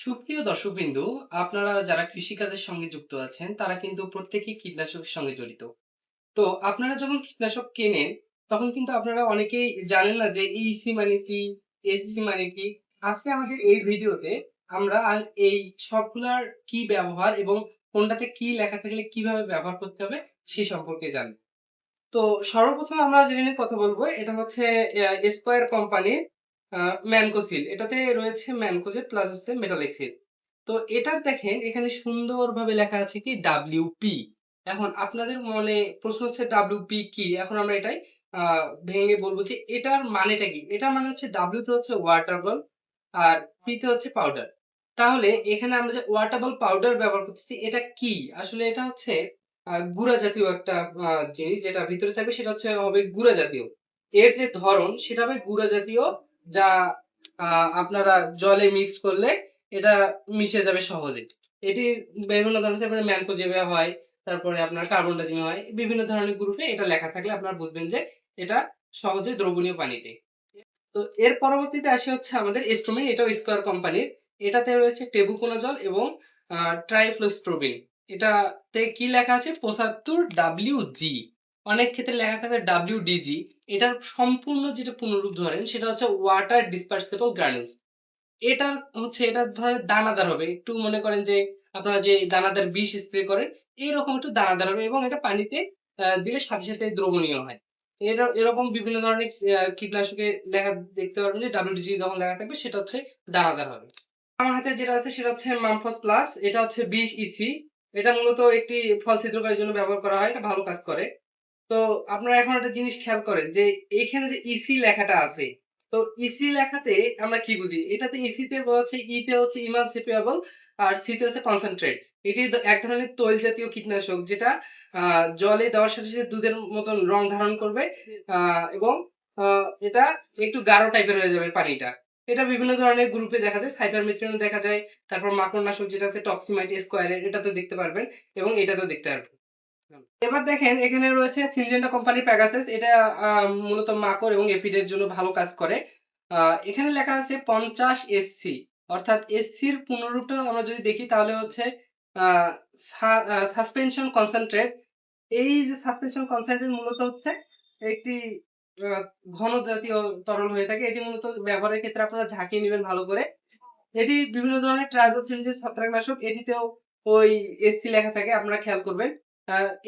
সুপ্রিয় দর্শকবৃন্দু, আপনারা যারা কৃষিকাজের সঙ্গে যুক্ত আছেন তারা কিন্তু প্রত্যেকেই কীটনাশকের সঙ্গে জড়িত। তো আপনারা যখন কীটনাশক কেনেন তখন কিন্তু আপনারা অনেকেই জানেন না যে ইসি মানে কি, এসি মানে কি। আজকে আমাদের এই ভিডিওতে আমরা এই সবগুলার কি ব্যবহার এবং কোনটাতে কি লেখা থাকলে কিভাবে ব্যবহার করতে হবে সে সম্পর্কে জানবো। তো সর্বপ্রথম আমরা যেটা নিয়ে কথা বলবো এটা হচ্ছে স্কয়ার কোম্পানির ম্যানকোসিল। এটাতে রয়েছে ম্যানকোজেব প্লাস হচ্ছে মেটালেক্সিল। তো এটা দেখেন এখানে সুন্দরভাবে লেখা আছে কি ডাব্লিউপি। এখন আপনাদের মনে প্রশ্ন হচ্ছে ডাব্লিউপি কি। এখন আমরা এটাই ভেঙে বলবো যে এটার মানেটা কি। এটার মানে হচ্ছে ডাব্লিউ তে হচ্ছে ওয়াটারবল আর পি তে হচ্ছে পাউডার। তাহলে এখানে আমরা যে ওয়াটারবল পাউডার ব্যবহার করতেছি এটা কি, আসলে এটা হচ্ছে গুঁড়া জাতীয় একটা জিনিস, যেটা ভিতরে থাকবে সেটা হচ্ছে হবে গুঁড়া জাতীয়। এর যে ধরন সেটা হবে গুঁড়া জাতীয়, যা আপনারা জলে মিক্স করলে এটা মিশে যাবে সহজে। এটির বিভিন্ন ধরনের যেমন ম্যানকোজেবিয়া হয়, তারপরে আপনার কার্বন ডাইজিম হয়, বিভিন্ন ধরনের গ্রুপে এটা লেখা থাকলে আপনারা বুঝবেন যে এটা সহজে দ্রবণীয় পানিতে। তো এর পরবর্তীতে আসে হচ্ছে আমাদের এস্টোমিন, এটাও স্কয়ার কোম্পানির। এটাতে রয়েছে টেবুকোনাজল এবং ট্রাইফ্লোস্ট্রোবিন। এটাতে কি লেখা আছে 75 WG। অনেক ক্ষেত্রে লেখা থাকে WDG। এটার সম্পূর্ণ যেটা পুনরূপ ধরেন সেটা হচ্ছে ওয়াটার ডিসপার্সিবল গ্রানুলস। এটার হচ্ছে এটা ধরনের দানাদার হবে, একটু মনে করেন যে আপনারা যে দানাদার বিষ স্প্রে করেন এইরকম একটু দানাদার হবে এবং এটা পানিতে দিলে সাথে সাথে দ্রবণীয় হয়। এরকম বিভিন্ন ধরনের কীটনাশকে লেখা দেখতে পারবেন যে WDG যখন লেখা থাকবে সেটা হচ্ছে দানাদার হবে। আমার হাতে যেটা আছে সেটা হচ্ছে মামফস প্লাস। এটা হচ্ছে 20 EC। এটা মূলত একটি ফল ছিদ্রকারীর জন্য ব্যবহার করা হয়, এটা ভালো কাজ করে। তো আপনারা এখন একটা জিনিস খেয়াল করেন যে এইখানে যে ইসি লেখাটা আছে, তো ইসি লেখাতে আমরা কি বুঝি? এটাতে ইসি তে হচ্ছে ই তে হচ্ছে ইমানসিপিয়েবল আর সি তে হচ্ছে কনসেন্ট্রেট। এটি এক ধরনের তৈল জাতীয় কীটনাশক যেটা জলে দেওয়ার সাথে সাথে দুধের মতন রং ধারণ করবে এবং এটা একটু গাঢ় টাইপের হয়ে যাবে পানিটা। এটা বিভিন্ন ধরনের গ্রুপে দেখা যায়, সাইপারমেথ্রিনে দেখা যায়, তারপর মাকড়নাশক যেটা আছে টক্সিমাইট স্কোয়ারের এটাতেও দেখতে পারবেন এবং এটাতেও দেখতে পারবেন। এবার দেখেন এখানে রয়েছে সিনজেন্টা কোম্পানির প্যাগাসাস। এটা মূলত মাকড় এবং এপিডের জন্য ভালো কাজ করে। এখানে লেখা আছে 50 SC, অর্থাৎ এসসির পুনরূপটা আমরা যদি দেখি তাহলে হচ্ছে সাসপেনশন কনসেন্ট্রেট। এই যে সাসপেনশন কনসেন্ট্রেট মূলত হচ্ছে একটি আহ, ঘন জাতীয় তরল হয়ে থাকে। এটি মূলত ব্যবহারের ক্ষেত্রে আপনারা ঝাঁকিয়ে নেবেন ভালো করে। এটি বিভিন্ন ধরনের ট্রাইজল সিরিজের ছত্রাকনাশক, এটিতেও ওই এসসি লেখা থাকে, আপনারা খেয়াল করবেন।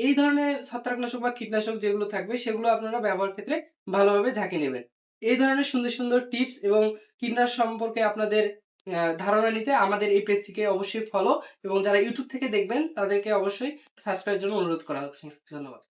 এই ধরনের ছত্রাকনাশক বা কীটনাশক যেগুলো থাকবে সেগুলো আপনারা ব্যবহার ক্ষেত্রে ভালোভাবে ঝাঁকি নেবেন। এই ধরনের সুন্দর সুন্দর টিপস এবং কীটনাশক সম্পর্কে আপনাদের ধারণা নিতে আমাদের এই পেজটিকে অবশ্যই ফলো এবং যারা ইউটিউব থেকে দেখবেন তাদেরকে অবশ্যই সাবস্ক্রাইবের জন্য অনুরোধ করা হচ্ছে। ধন্যবাদ।